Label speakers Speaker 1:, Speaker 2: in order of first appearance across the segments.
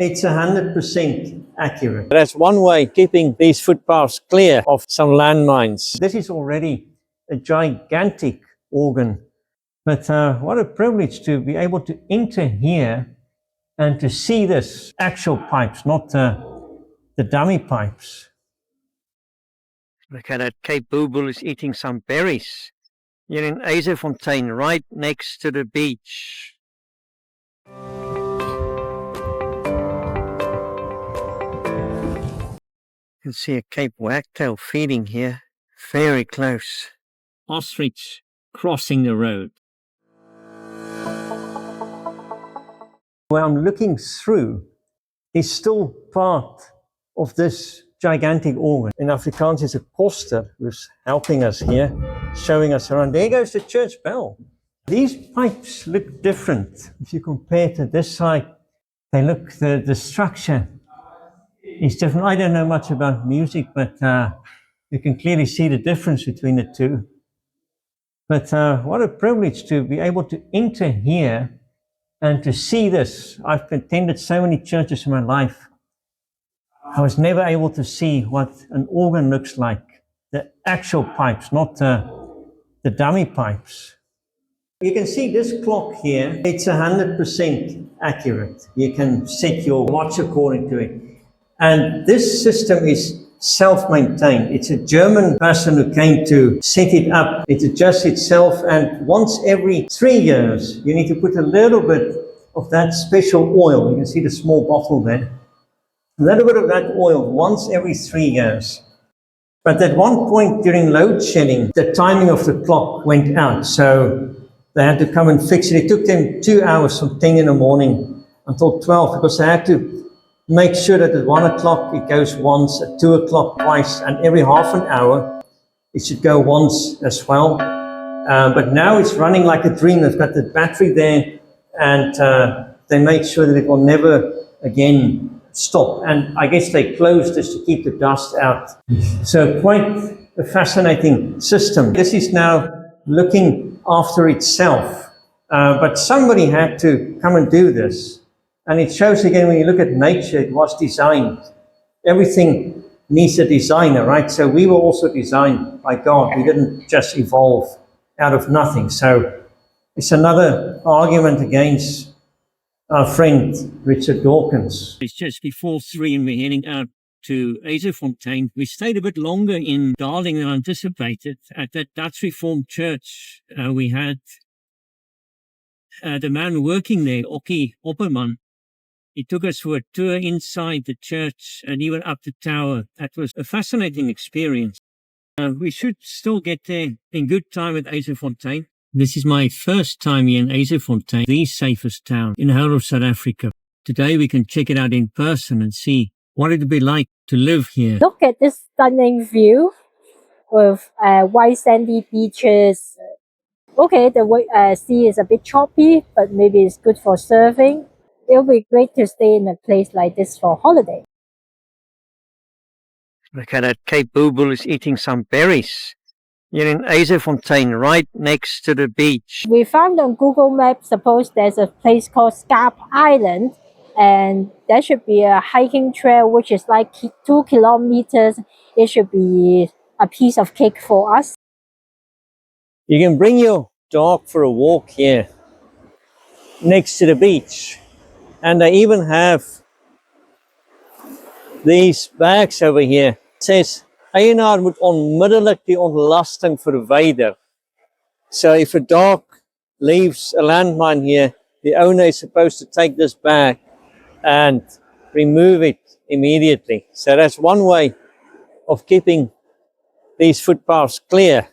Speaker 1: It's 100% accurate. That's one way keeping these footpaths clear of some landmines. This is already a gigantic organ, but what a privilege to be able to enter here and to see this actual pipes, not the dummy pipes. Look at that, Cape Booble is eating some berries. You're in Yzerfontein, right next to the beach. You can see a Cape wagtail feeding here, very close. Ostrich crossing the road. Where I'm looking through is still part of this gigantic organ. In Afrikaans is a koster who's helping us here, showing us around. There goes the church bell. These pipes look different. If you compare to this side, they look, the structure is different. I don't know much about music, but you can clearly see the difference between the two. But what a privilege to be able to enter here and to see this. I've attended so many churches in my life. I was never able to see what an organ looks like. The actual pipes, not the dummy pipes. You can see this clock here, it's 100% accurate. You can set your watch according to it. And this system is self-maintained. It's a German person who came to set it up. It adjusts itself, and once every 3 years, you need to put a little bit of that special oil. You can see the small bottle there. A little bit of that oil once every 3 years. But at one point during load shedding, the timing of the clock went out. So they had to come and fix it. It took them 2 hours from 10 in the morning until 12 because they had to make sure that at 1 o'clock it goes once, at 2 o'clock twice, and every half an hour it should go once as well. But now it's running like a dream. They've got the battery there, and they make sure that it will never again stop. And I guess they closed this to keep the dust out. So quite a fascinating system. This is now looking after itself, but somebody had to come and do this. And it shows again, when you look at nature, it was designed. Everything needs a designer, right? So we were also designed by God. We didn't just evolve out of nothing. So it's another argument against our friend Richard Dawkins. It's just before 3 and we're heading out to Yzerfontein. We stayed a bit longer in Darling than anticipated. At that Dutch Reformed church, we had the man working there, Okkie Opperman. He took us for a tour inside the church and even up the tower. That was a fascinating experience. We should still get there in good time at Yzerfontein. This is my first time here in Yzerfontein, the safest town in the whole of South Africa. Today we can check it out in person and see what it would be like to live here.
Speaker 2: Look at this stunning view with white sandy beaches. Okay, the sea is a bit choppy, but maybe it's good for surfing. It'll be great to stay in a place like this for holiday.
Speaker 1: Look at that, Cape Booble is eating some berries. You're in Yzerfontein, right next to the beach.
Speaker 2: We found on Google Maps, suppose there's a place called Schaap Island, and there should be a hiking trail which is like 2 kilometers. It should be a piece of cake for us.
Speaker 1: You can bring your dog for a walk here next to the beach. And they even have these bags over here. It says, Eienaar moet onmiddellik die ontlasting verwyder. So if a dog leaves a landmine here, the owner is supposed to take this bag and remove it immediately. So that's one way of keeping these footpaths clear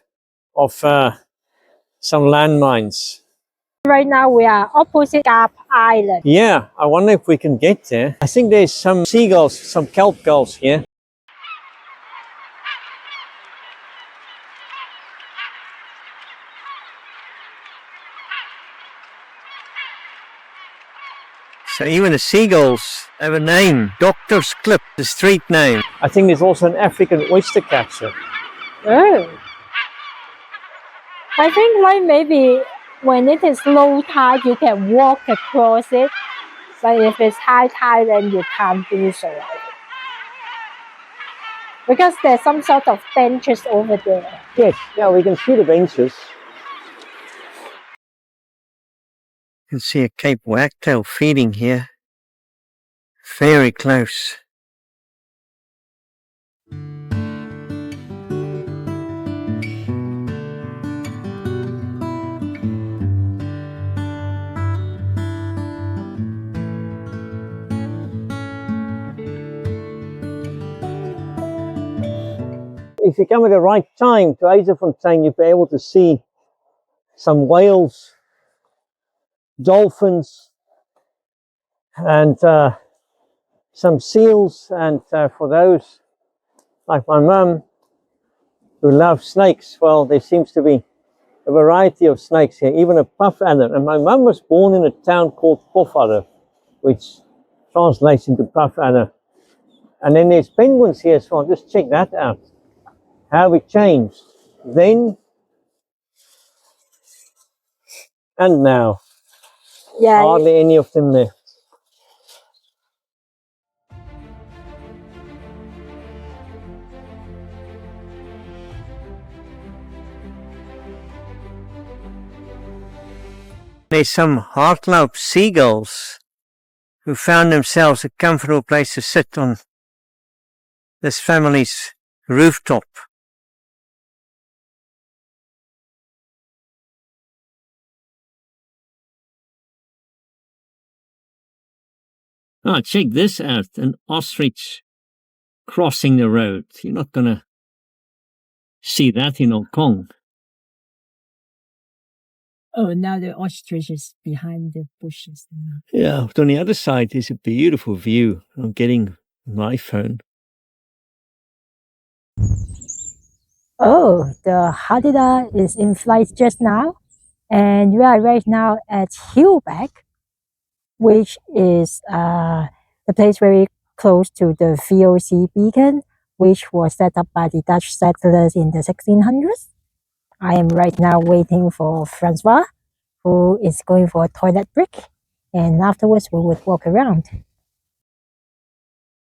Speaker 1: of some landmines.
Speaker 2: Right now we are opposite Schaap Island.
Speaker 1: Yeah, I wonder if we can get there. I think there's some seagulls, some kelp gulls here. So even the seagulls have a name, Doctor's Clip, the street name. I think there's also an African oyster catcher.
Speaker 2: Oh. I think like maybe when it is low tide, you can walk across it. But if it's high tide, then you can't do so. Because there's some sort of benches over there.
Speaker 1: Yes, yeah, we can see the benches. You can see a Cape wagtail feeding here. Very close. If you come at the right time to Yzerfontein, you'll be able to see some whales, dolphins, and some seals. And for those like my mum who love snakes, well, there seems to be a variety of snakes here, even a puff adder. And my mum was born in a town called puff adder, which translates into puff adder. And then there's penguins here as well. Just check that out. How it changed then and now.
Speaker 2: Yeah.
Speaker 1: Hardly any of them left. There's some Hartlaub seagulls who found themselves a comfortable place to sit on this family's rooftop. Oh, check this out, an ostrich crossing the road. You're not going to see that in Hong Kong.
Speaker 2: Oh, now the ostrich is behind the bushes.
Speaker 1: Yeah, but on the other side is a beautiful view. I'm getting my phone.
Speaker 2: Oh, the Hadida is in flight just now. And we are right now at Hillback, which is the place very close to the VOC beacon, which was set up by the Dutch settlers in the 1600s. I am right now waiting for Francois, who is going for a toilet break, and afterwards we would walk around.